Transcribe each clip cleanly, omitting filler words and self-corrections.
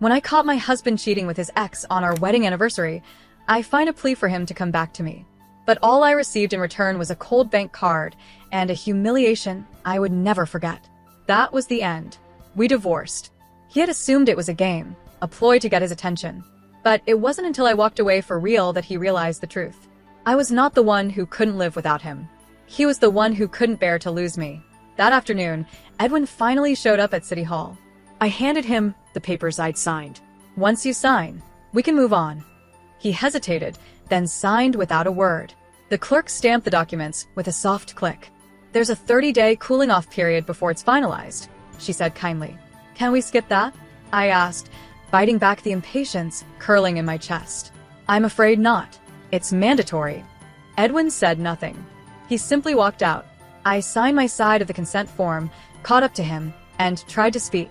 When I caught my husband cheating with his ex on our wedding anniversary, I filed a plea for him to come back to me. But all I received in return was a cold bank card and a humiliation I would never forget. That was the end. We divorced. He had assumed it was a game, a ploy to get his attention. But it wasn't until I walked away for real that he realized the truth. I was not the one who couldn't live without him. He was the one who couldn't bear to lose me. That afternoon, Edwin finally showed up at City Hall. I handed him the papers I'd signed. Once you sign, we can move on. He hesitated, then signed without a word. The clerk stamped the documents with a soft click. There's a 30-day cooling-off period before it's finalized, she said kindly. Can we skip that? I asked, fighting back the impatience curling in my chest. I'm afraid not. It's mandatory. Edwin said nothing. He simply walked out. I signed my side of the consent form, caught up to him, and tried to speak.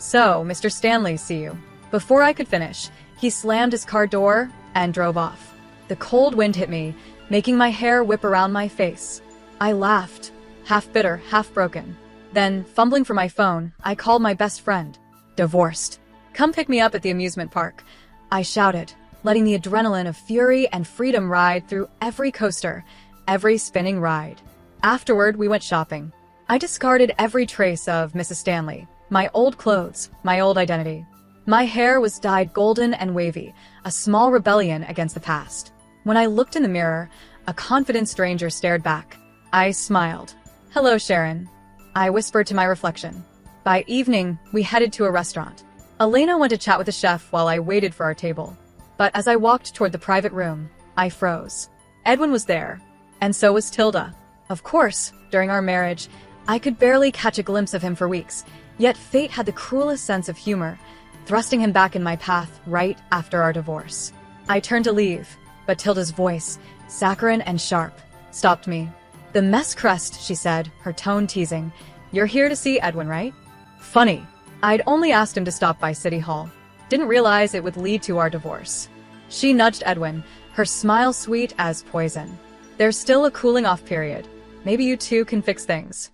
So, Mr. Stanley, see you. Before I could finish, he slammed his car door and drove off. The cold wind hit me, making my hair whip around my face. I laughed, half bitter, half broken. Then, fumbling for my phone, I called my best friend. Divorced. Come pick me up at the amusement park. I shouted, letting the adrenaline of fury and freedom ride through every coaster, every spinning ride. Afterward, we went shopping. I discarded every trace of Mrs. Stanley, my old clothes, my old identity. My hair was dyed golden and wavy, a small rebellion against the past. When I looked in the mirror, a confident stranger stared back. I smiled. Hello, Sharon. I whispered to my reflection. By evening, we headed to a restaurant. Elena went to chat with the chef while I waited for our table. But as I walked toward the private room, I froze. Edwin was there, and so was Tilda. Of course, during our marriage, I could barely catch a glimpse of him for weeks, yet fate had the cruelest sense of humor, thrusting him back in my path right after our divorce. I turned to leave, but Tilda's voice, saccharine and sharp, stopped me. The mess crest, she said, her tone teasing. You're here to see Edwin, right? Funny. I'd only asked him to stop by City Hall. Didn't realize it would lead to our divorce. She nudged Edwin, her smile sweet as poison. There's still a cooling-off period. Maybe you two can fix things.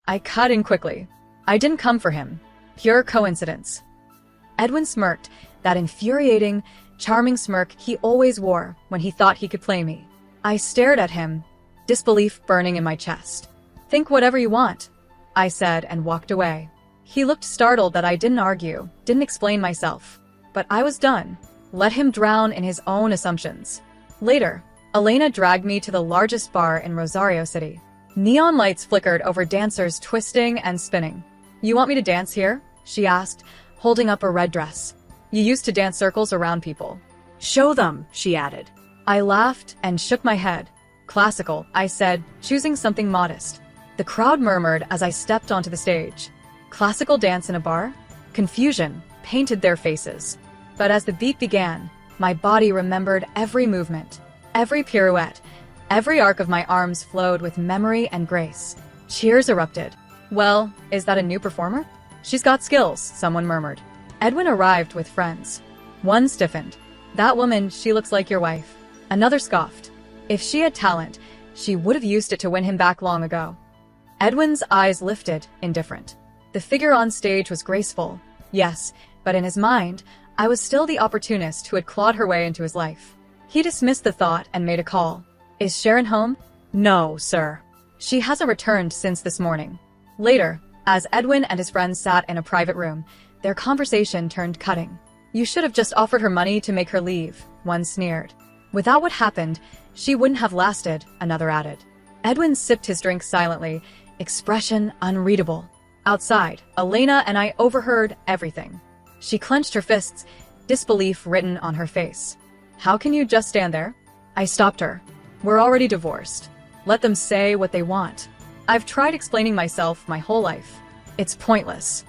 I cut in quickly. I didn't come for him. Pure coincidence. Edwin smirked, that infuriating, charming smirk he always wore when he thought he could play me. I stared at him, disbelief burning in my chest. Think whatever you want, I said and walked away. He looked startled that I didn't argue, didn't explain myself. But I was done. Let him drown in his own assumptions. Later, Elena dragged me to the largest bar in Rosario City. Neon lights flickered over dancers twisting and spinning. You want me to dance here? She asked, holding up a red dress. You used to dance circles around people. Show them, she added. I laughed and shook my head. Classical, I said, choosing something modest. The crowd murmured as I stepped onto the stage. Classical dance in a bar? Confusion painted their faces. But as the beat began, my body remembered every movement, every pirouette, every arc of my arms flowed with memory and grace. Cheers erupted. Well, is that a new performer? She's got skills, someone murmured. Edwin arrived with friends. One stiffened. That woman, she looks like your wife. Another scoffed. If she had talent, she would have used it to win him back long ago. Edwin's eyes lifted, indifferent. The figure on stage was graceful, yes, but in his mind, I was still the opportunist who had clawed her way into his life. He dismissed the thought and made a call. Is Sharon home? No, sir. She hasn't returned since this morning. Later, as Edwin and his friends sat in a private room, their conversation turned cutting. You should have just offered her money to make her leave, one sneered. Without what happened, she wouldn't have lasted, another added. Edwin sipped his drink silently, expression unreadable. Outside, Elena and I overheard everything. She clenched her fists, disbelief written on her face. How can you just stand there? I stopped her. We're already divorced. Let them say what they want. I've tried explaining myself my whole life. It's pointless.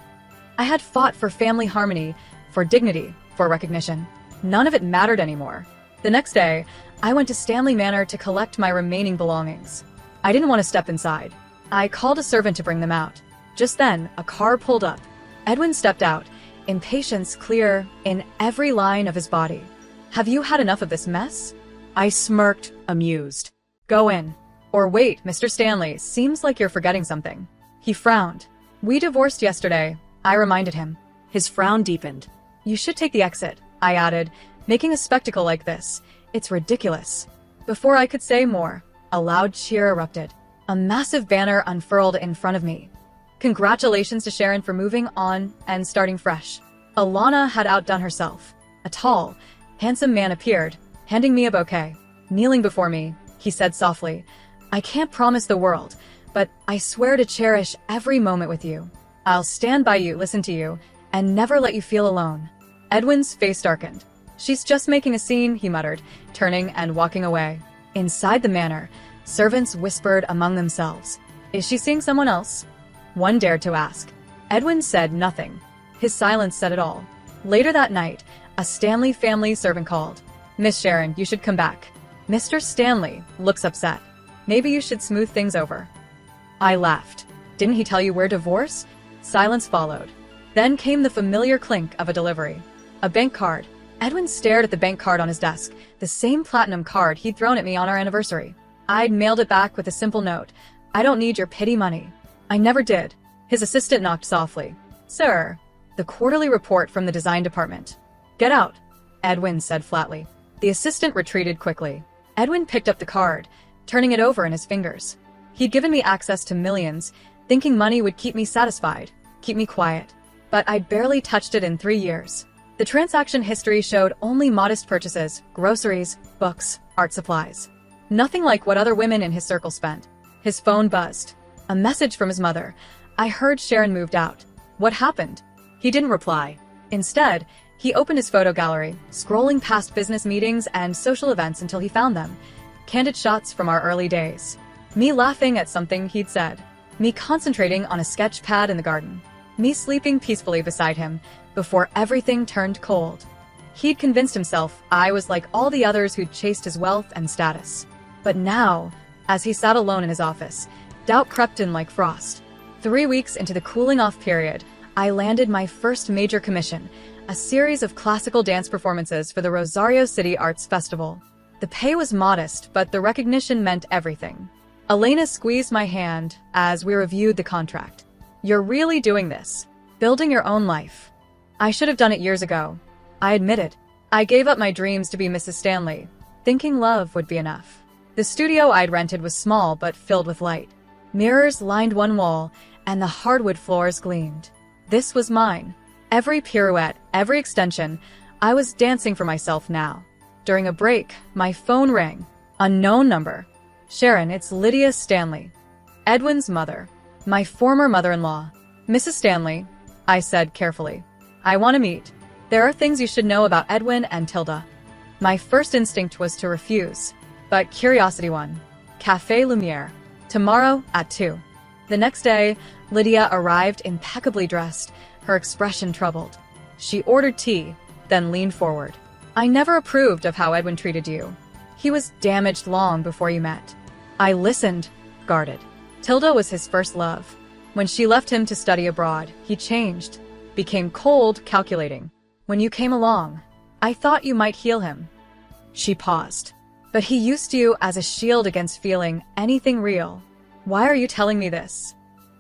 I had fought for family harmony, for dignity, for recognition. None of it mattered anymore. The next day, I went to Stanley Manor to collect my remaining belongings. I didn't want to step inside. I called a servant to bring them out. Just then, a car pulled up. Edwin stepped out, impatience clear in every line of his body. Have you had enough of this mess? I smirked, amused. Go in. Or wait, Mr. Stanley, seems like you're forgetting something. He frowned. We divorced yesterday, I reminded him. His frown deepened. You should take the exit, I added, making a spectacle like this. It's ridiculous. Before I could say more, a loud cheer erupted. A massive banner unfurled in front of me. Congratulations to Sharon for moving on and starting fresh. Alana had outdone herself. A tall, handsome man appeared, handing me a bouquet. Kneeling before me, he said softly, I can't promise the world, but I swear to cherish every moment with you. I'll stand by you, listen to you, and never let you feel alone. Edwin's face darkened. She's just making a scene, he muttered, turning and walking away. Inside the manor, servants whispered among themselves. Is she seeing someone else? One dared to ask. Edwin said nothing. His silence said it all. Later that night, a Stanley family servant called. Miss Sharon, you should come back. Mr. Stanley looks upset. Maybe you should smooth things over. I laughed. Didn't he tell you we're divorced? Silence followed. Then came the familiar clink of a delivery. A bank card. Edwin stared at the bank card on his desk, the same platinum card he'd thrown at me on our anniversary. I'd mailed it back with a simple note. I don't need your pity money. I never did. His assistant knocked softly. Sir, the quarterly report from the design department. Get out, Edwin said flatly. The assistant retreated quickly. Edwin picked up the card, turning it over in his fingers. He'd given me access to millions, thinking money would keep me satisfied, keep me quiet. But I'd barely touched it in 3 years. The transaction history showed only modest purchases, groceries, books, art supplies. Nothing like what other women in his circle spent. His phone buzzed. A message from his mother. I heard Sharon moved out. What happened? He didn't reply. Instead, he opened his photo gallery, scrolling past business meetings and social events until he found them. Candid shots from our early days. Me laughing at something he'd said. Me concentrating on a sketch pad in the garden. Me sleeping peacefully beside him before everything turned cold. He'd convinced himself I was like all the others who'd chased his wealth and status. But now, as he sat alone in his office, doubt crept in like frost. 3 weeks into the cooling-off period, I landed my first major commission, a series of classical dance performances for the Rosario City Arts Festival. The pay was modest, but the recognition meant everything. Elena squeezed my hand as we reviewed the contract. You're really doing this, building your own life. I should have done it years ago. I admitted. I gave up my dreams to be Mrs. Stanley, thinking love would be enough. The studio I'd rented was small but filled with light. Mirrors lined one wall, and the hardwood floors gleamed. This was mine. Every pirouette, every extension, I was dancing for myself now. During a break, my phone rang. Unknown number. Sharon, it's Lydia Stanley. Edwin's mother. My former mother-in-law. Mrs. Stanley, I said carefully. I want to meet. There are things you should know about Edwin and Tilda. My first instinct was to refuse, but curiosity won. Café Lumiere. Tomorrow at 2. The next day, Lydia arrived impeccably dressed, her expression troubled. She ordered tea, then leaned forward. I never approved of how Edwin treated you. He was damaged long before you met. I listened, guarded. Tilda was his first love. When she left him to study abroad, he changed, became cold, calculating. When you came along, I thought you might heal him. She paused. But he used you as a shield against feeling anything real. Why are you telling me this?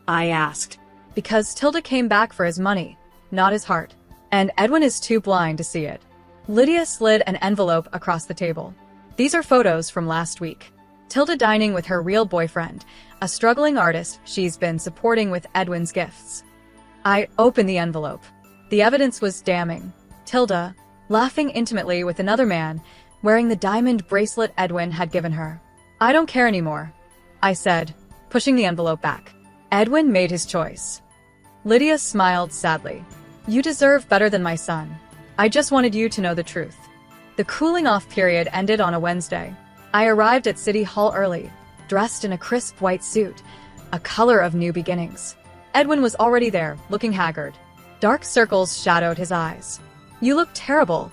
I asked. Because Tilda came back for his money, not his heart. And Edwin is too blind to see it. Lydia slid an envelope across the table. These are photos from last week. Tilda dining with her real boyfriend, a struggling artist she's been supporting with Edwin's gifts. I opened the envelope. The evidence was damning. Tilda, laughing intimately with another man, wearing the diamond bracelet Edwin had given her. I don't care anymore, I said, pushing the envelope back. Edwin made his choice. Lydia smiled sadly. You deserve better than my son. I just wanted you to know the truth. The cooling-off period ended on a Wednesday. I arrived at City Hall early, dressed in a crisp white suit, a color of new beginnings. Edwin was already there, looking haggard. Dark circles shadowed his eyes. You look terrible,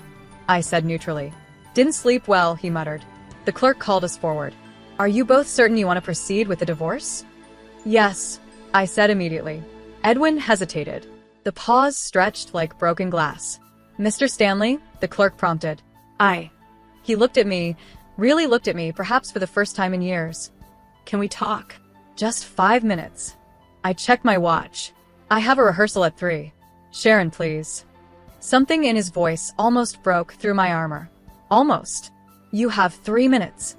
I said neutrally. Didn't sleep well, he muttered. The clerk called us forward. Are you both certain you want to proceed with the divorce? Yes, I said immediately. Edwin hesitated. The pause stretched like broken glass. Mr. Stanley, the clerk prompted. He looked at me, really looked at me, perhaps for the first time in years. Can we talk? Just 5 minutes. I checked my watch. I have a rehearsal at 3. Sharon, please. Something in his voice almost broke through my armor. Almost. You have 3 minutes.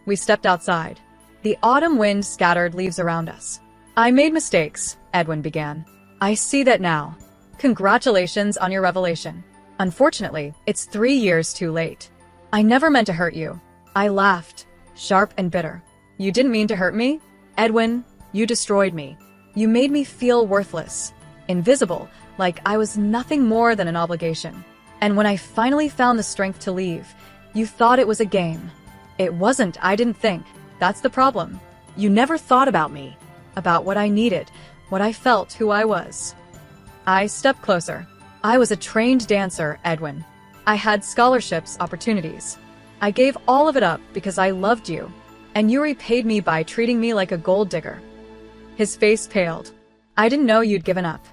We stepped outside. The autumn wind scattered leaves around us. I made mistakes, Edwin began. I see that now. Congratulations on your revelation. Unfortunately, it's 3 years too late. I never meant to hurt you. I laughed, sharp and bitter. You didn't mean to hurt me? Edwin, you destroyed me. You made me feel worthless, invisible, like I was nothing more than an obligation. And when I finally found the strength to leave, you thought it was a game. It wasn't, I didn't think. That's the problem. You never thought about me. About what I needed, what I felt, who I was. I stepped closer. I was a trained dancer, Edwin. I had scholarships, opportunities. I gave all of it up because I loved you, and you repaid me by treating me like a gold digger. His face paled. I didn't know you'd given up.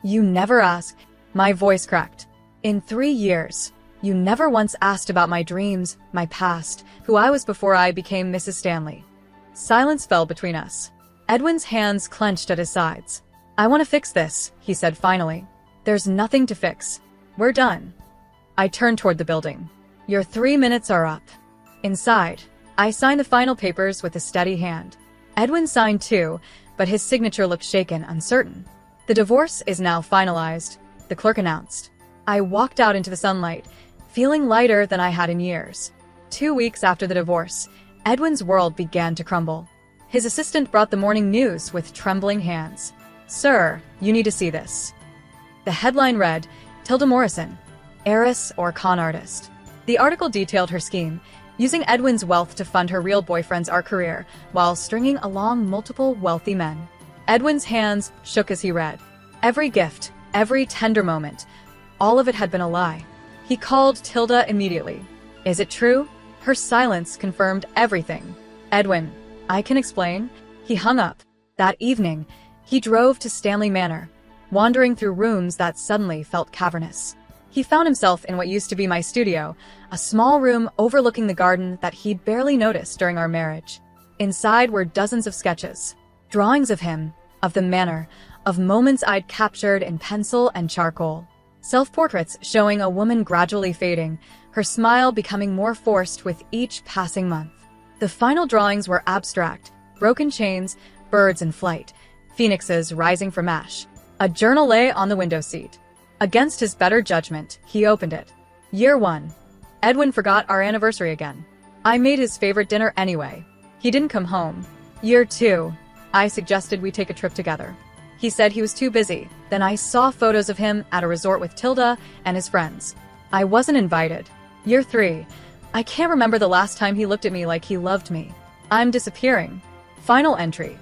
You never asked. My voice cracked. In 3 years, you never once asked about my dreams, my past, who I was before I became Mrs. Stanley. Silence fell between us. Edwin's hands clenched at his sides. I want to fix this, he said finally. There's nothing to fix. We're done. I turned toward the building. Your 3 minutes are up. Inside, I signed the final papers with a steady hand. Edwin signed too, but his signature looked shaken, uncertain. The divorce is now finalized, the clerk announced. I walked out into the sunlight, feeling lighter than I had in years. 2 weeks after the divorce, Edwin's world began to crumble. His assistant brought the morning news with trembling hands. Sir, you need to see this. The headline read, Tilda Morrison, heiress or con artist. The article detailed her scheme, using Edwin's wealth to fund her real boyfriend's art career while stringing along multiple wealthy men. Edwin's hands shook as he read. Every gift, every tender moment, all of it had been a lie. He called Tilda immediately. Is it true? Her silence confirmed everything. Edwin, I can explain. He hung up. That evening, he drove to Stanley Manor, wandering through rooms that suddenly felt cavernous. He found himself in what used to be my studio, a small room overlooking the garden that he'd barely noticed during our marriage. Inside were dozens of sketches, drawings of him, of the manor, of moments I'd captured in pencil and charcoal. Self-portraits showing a woman gradually fading, her smile becoming more forced with each passing month. The final drawings were abstract, broken chains, birds in flight, phoenixes rising from ash. A journal lay on the window seat. Against his better judgment, he opened it. Year 1. Edwin forgot our anniversary again. I made his favorite dinner anyway. He didn't come home. Year 2. I suggested we take a trip together. He said he was too busy. Then I saw photos of him at a resort with Tilda and his friends. I wasn't invited. Year 3. I can't remember the last time he looked at me like he loved me. I'm disappearing. Final entry.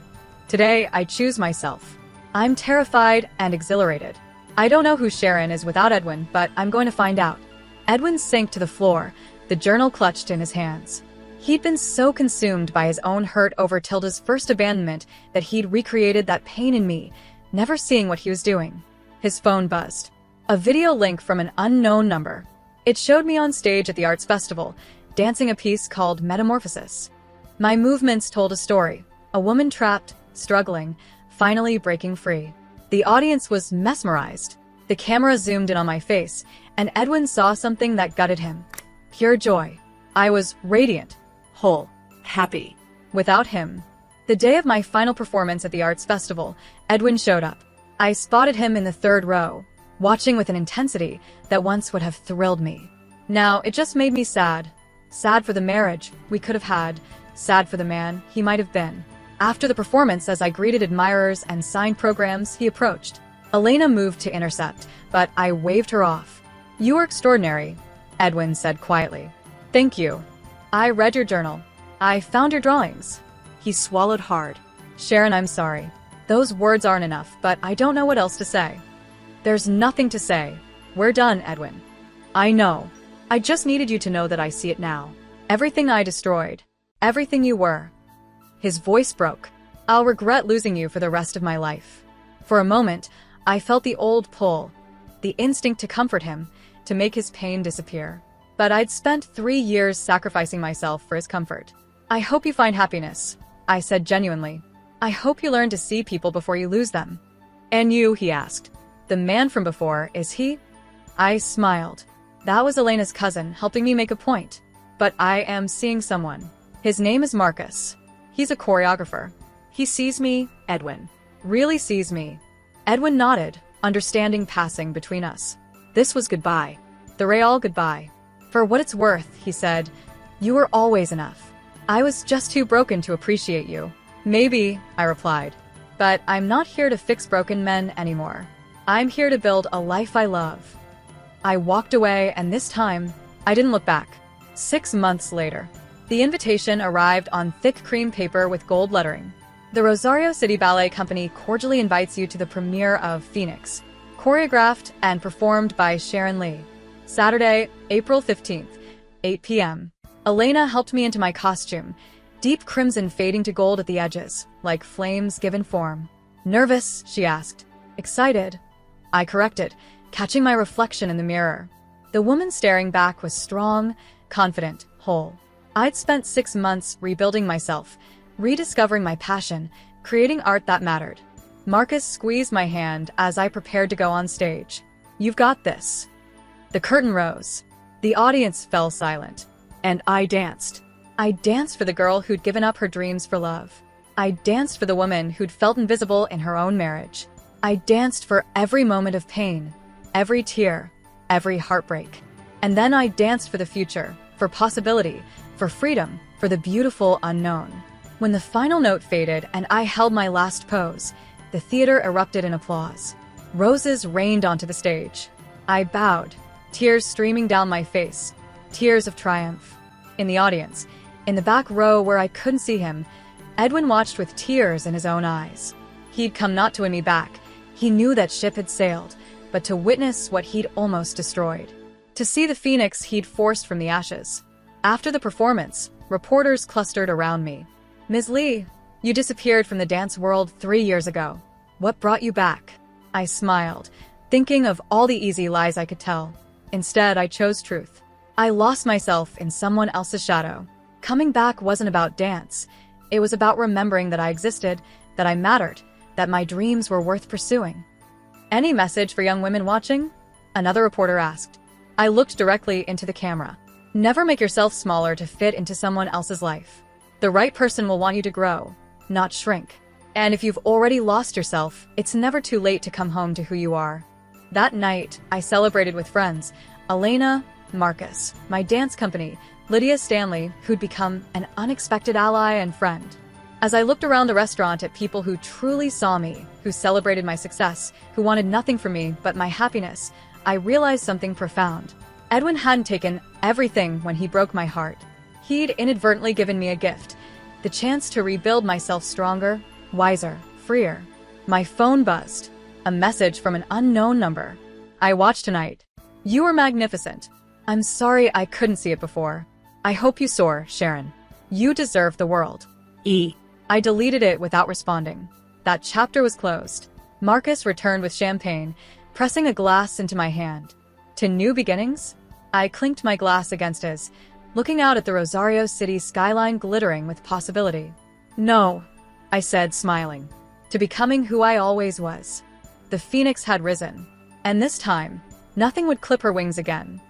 Today, I choose myself. I'm terrified and exhilarated. I don't know who Sharon is without Edwin, but I'm going to find out. Edwin sank to the floor, the journal clutched in his hands. He'd been so consumed by his own hurt over Tilda's first abandonment that he'd recreated that pain in me, never seeing what he was doing. His phone buzzed. A video link from an unknown number. It showed me on stage at the Arts Festival, dancing a piece called Metamorphosis. My movements told a story. A woman trapped, struggling, finally breaking free. The audience was mesmerized. The camera zoomed in on my face, and Edwin saw something that gutted him. Pure joy. I was radiant, whole, Happy. without him. The day of my final performance at the Arts Festival, Edwin showed up. I spotted him in the third row, watching with an intensity that once would have thrilled me. Now, it just made me sad. Sad for the marriage we could have had, sad for the man he might have been. After the performance, as I greeted admirers and signed programs, he approached. Elena moved to intercept, but I waved her off. You are extraordinary, Edwin said quietly. Thank you. I read your journal. I found your drawings. He swallowed hard. Sharon, I'm sorry. Those words aren't enough, but I don't know what else to say. There's nothing to say. We're done, Edwin. I know. I just needed you to know that I see it now. Everything I destroyed. Everything you were. His voice broke. I'll regret losing you for the rest of my life. For a moment, I felt the old pull, the instinct to comfort him, to make his pain disappear. But I'd spent 3 years sacrificing myself for his comfort. I hope you find happiness, I said genuinely. I hope you learn to see people before you lose them. And you, he asked. The man from before, is he? I smiled. That was Elena's cousin helping me make a point. But I am seeing someone. His name is Marcus. He's a choreographer. He sees me, Edwin. Really sees me. Edwin nodded, understanding passing between us. This was goodbye. The real goodbye. For what it's worth, he said, you were always enough. I was just too broken to appreciate you. Maybe, I replied. But I'm not here to fix broken men anymore. I'm here to build a life I love. I walked away, and this time, I didn't look back. 6 months later, the invitation arrived on thick cream paper with gold lettering. The Rosario City Ballet Company cordially invites you to the premiere of Phoenix, choreographed and performed by Sharon Lee. Saturday, April 15th, 8 p.m. Elena helped me into my costume, deep crimson fading to gold at the edges, like flames given form. Nervous? She asked. Excited? I corrected, catching my reflection in the mirror. The woman staring back was strong, confident, whole. I'd spent 6 months rebuilding myself, rediscovering my passion, creating art that mattered. Marcus squeezed my hand as I prepared to go on stage. You've got this. The curtain rose. The audience fell silent. And I danced. I danced for the girl who'd given up her dreams for love. I danced for the woman who'd felt invisible in her own marriage. I danced for every moment of pain, every tear, every heartbreak. And then I danced for the future, for possibility, for freedom, for the beautiful unknown. When the final note faded and I held my last pose, the theater erupted in applause. Roses rained onto the stage. I bowed, tears streaming down my face, tears of triumph. In the audience, in the back row where I couldn't see him, Edwin watched with tears in his own eyes. He'd come not to win me back. He knew that ship had sailed, but to witness what he'd almost destroyed. To see the phoenix he'd forced from the ashes. After the performance, reporters clustered around me. Ms. Lee, you disappeared from the dance world 3 years ago. What brought you back? I smiled, thinking of all the easy lies I could tell. Instead, I chose truth. I lost myself in someone else's shadow. Coming back wasn't about dance. It was about remembering that I existed, that I mattered, that my dreams were worth pursuing. Any message for young women watching? Another reporter asked. I looked directly into the camera. Never make yourself smaller to fit into someone else's life. The right person will want you to grow, not shrink. And if you've already lost yourself, it's never too late to come home to who you are. That night, I celebrated with friends, Elena, Marcus, my dance company, Lydia Stanley, who'd become an unexpected ally and friend. As I looked around the restaurant at people who truly saw me, who celebrated my success, who wanted nothing from me but my happiness, I realized something profound. Edwin hadn't taken everything when he broke my heart. He'd inadvertently given me a gift, the chance to rebuild myself stronger, wiser, freer. My phone buzzed. A message from an unknown number. I watched tonight. You were magnificent. I'm sorry I couldn't see it before. I hope you soar, Sharon. You deserve the world. E. I deleted it without responding. That chapter was closed. Marcus returned with champagne, pressing a glass into my hand. To new beginnings? I clinked my glass against his, looking out at the Rosario City skyline glittering with possibility. No, I said, smiling. To becoming who I always was. The phoenix had risen. And this time, nothing would clip her wings again.